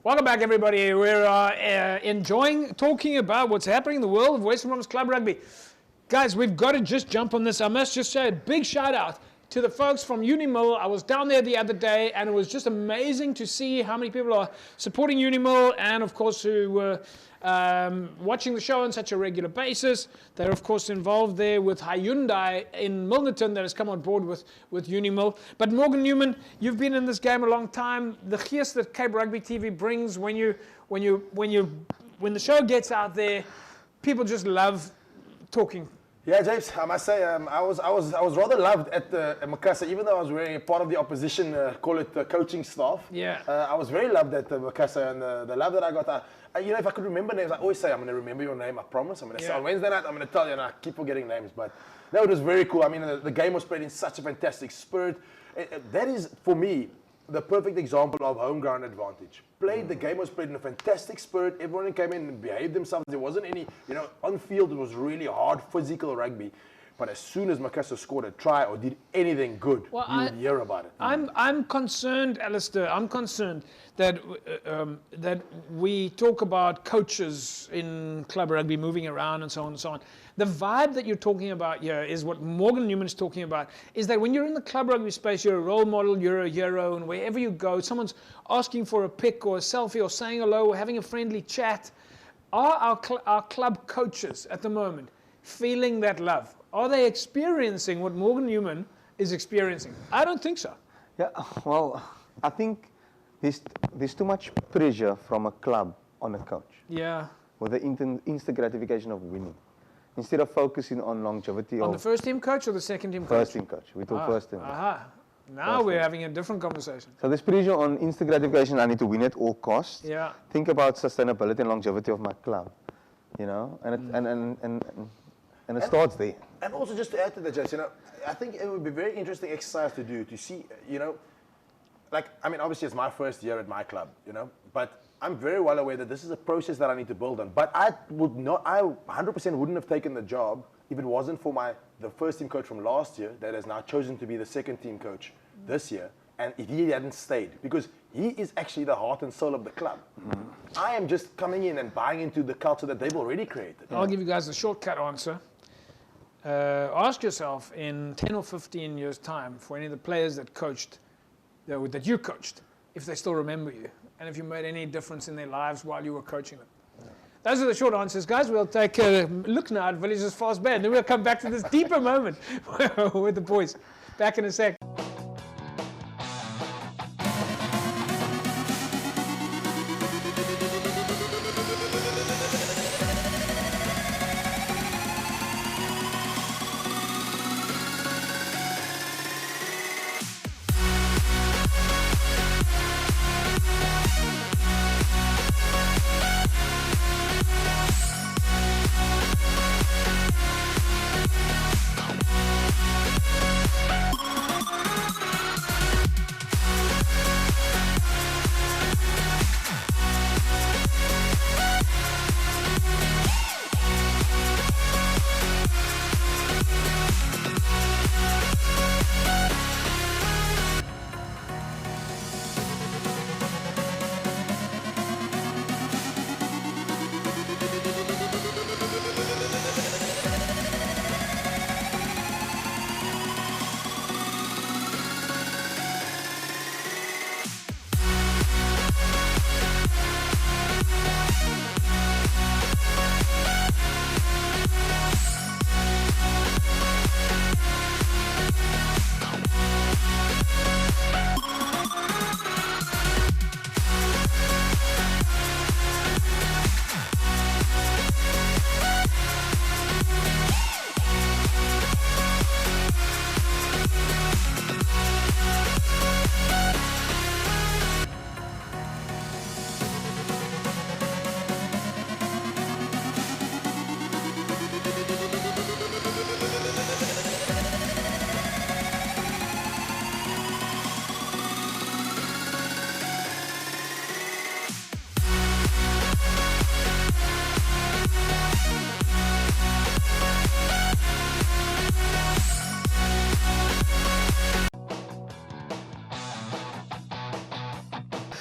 Welcome back, everybody. We're enjoying talking about what's happening in the world of Western Province Club Rugby. Guys, we've got to just jump on this. I must just say a big shout out to the folks from Unimil. I was down there the other day, and it was just amazing to see how many people are supporting Unimil, and of course who were watching the show on such a regular basis. They're of course involved there with Hyundai in Milnerton that has come on board with Unimil. But Morgan Newman, you've been in this game a long time. The geest that Cape Rugby TV brings when the show gets out there, people just love talking. Yeah, James, I must say, I was rather loved at Macassar, even though I was wearing a part of the opposition, call it the coaching staff. Yeah. I was very loved at Macassar, and the love that I got. If I could remember names, I always say, I'm going to remember your name, I promise. I'm going to say on Wednesday night, I'm going to tell you, and I keep forgetting names. But no, it was very cool. I mean, the game was played in such a fantastic spirit. That is, for me, the perfect example of home ground advantage. The game was played in a fantastic spirit. Everyone came in and behaved themselves. There wasn't any, on field it was really hard physical rugby. But as soon as Macassar scored a try or did anything good, you would hear about it. I'm concerned, Alistair. I'm concerned that that we talk about coaches in club rugby moving around and so on and so on. The vibe that you're talking about here is what Morgan Newman is talking about, is that when you're in the club rugby space, you're a role model, you're a hero, and wherever you go, someone's asking for a pic or a selfie or saying hello or having a friendly chat. Are our club coaches at the moment feeling that love? Are they experiencing what Morgan Newman is experiencing? I don't think so. Yeah, well, I think there's too much pressure from a club on a coach. Yeah. With the instant gratification of winning. Instead of focusing on longevity. On the first team coach or the second team coach? First team coach. We talk first team. Aha. Now we're having a different conversation. So there's pressure on instant gratification. I need to win at all costs. Yeah. Think about sustainability and longevity of my club. And it starts there. And also just to add to that, James, I think it would be a very interesting exercise to do, to see, obviously it's my first year at my club, but I'm very well aware that this is a process that I need to build on. But I 100% wouldn't have taken the job if it wasn't for the first team coach from last year that has now chosen to be the second team coach this year, and if he hadn't stayed, because he is actually the heart and soul of the club. I am just coming in and buying into the culture that they've already created. I'll give you guys a shortcut answer. Ask yourself in 10 or 15 years' time for any of the players that you coached, if they still remember you, and if you made any difference in their lives while you were coaching them. Those are the short answers, guys. We'll take a look now at Villages Falsebay, and then we'll come back to this deeper moment with the boys. Back in a sec.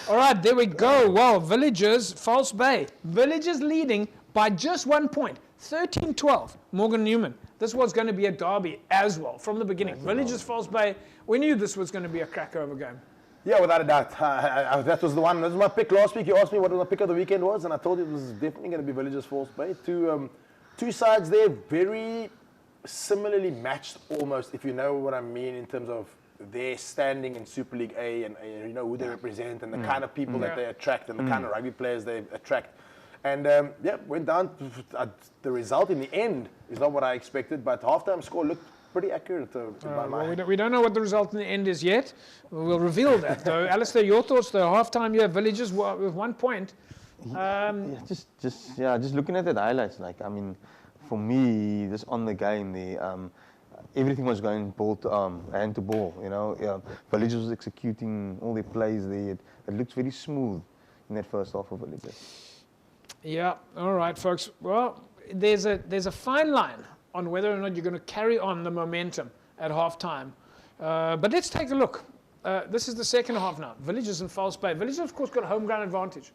All right, there we go. Well, Villagers, Falsebay. Villagers leading by just 1 point, 13-12. Morgan Newman. This was going to be a derby as well from the beginning. Villagers, Falsebay. We knew this was going to be a cracker of a game. Yeah, without a doubt. That was the one. That was my pick last week. You asked me what my pick of the weekend was, and I told you it was definitely going to be Villagers Falsebay. Two sides there, very similarly matched almost, if you know what I mean, in terms of their standing in Super League A and you know who they represent and the kind of people that they attract and the kind of rugby players they attract. And went down. The result in the end is not what I expected, but halftime score looked pretty accurate. We don't know what the result in the end is yet. We'll reveal that though. Alistair, your thoughts though? Halftime, yeah, Villagers with 1 point. Just looking at the highlights, like I mean, for me, just on the game, everything was going ball to arm, hand to ball. You know, Villagers was executing all their plays there. It looked very smooth in that first half of Villagers. Yeah. All right, folks. Well, there's a fine line on whether or not you're going to carry on the momentum at halftime. But let's take a look. This is the second half now. Villagers and Falsebay. Villagers, of course, got a home ground advantage.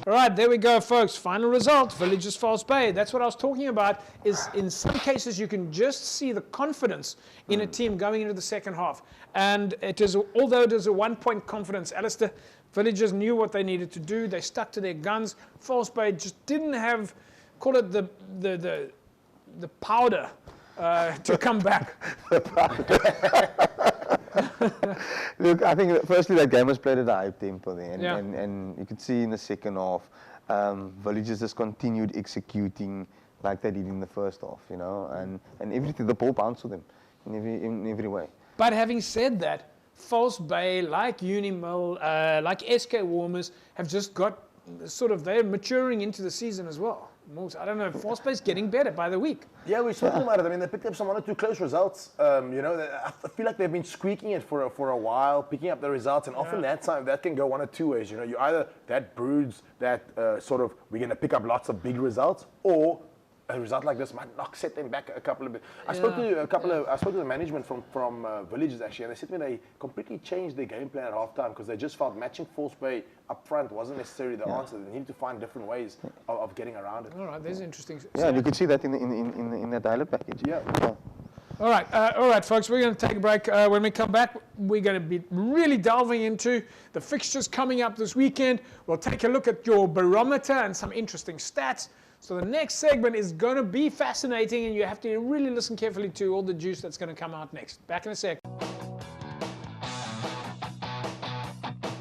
All right, there we go, folks. Final result, Villagers Falsebay. That's what I was talking about, is in some cases you can just see the confidence in a team going into the second half. And it is, although it is a 1 point confidence, Alistair, Villagers knew what they needed to do. They stuck to their guns. Falsebay just didn't have, call it the powder to come back. Look, I think firstly that game was played at a high tempo there, and you could see in the second half, Villagers just continued executing like they did in the first half, you know, and everything, the ball bounced to them in every way. But having said that, Falsebay, like Unimill, like SK Warmers, have just got sort of, they're maturing into the season as well. I don't know, Falsebay's getting better by the week. Yeah, we're talking about it. I mean, they picked up some 1 or 2 close results. You know, I feel like they've been squeaking it for a while, picking up the results, and often that can go 1 or 2 ways. You know, you either that broods that sort of we're going to pick up lots of big results, or a result like this might set them back a couple of bit. I spoke to the management from Villagers actually, and they said to me they completely changed their game plan at halftime because they just felt matching Falsebay up front wasn't necessarily the answer. They needed to find different ways of getting around it. All right, there's interesting. Yeah, you could see that in that dial-up package. Yeah. All right, folks, we're going to take a break. When we come back, we're going to be really delving into the fixtures coming up this weekend. We'll take a look at your barometer and some interesting stats. So the next segment is going to be fascinating, and you have to really listen carefully to all the juice that's going to come out next. Back in a sec.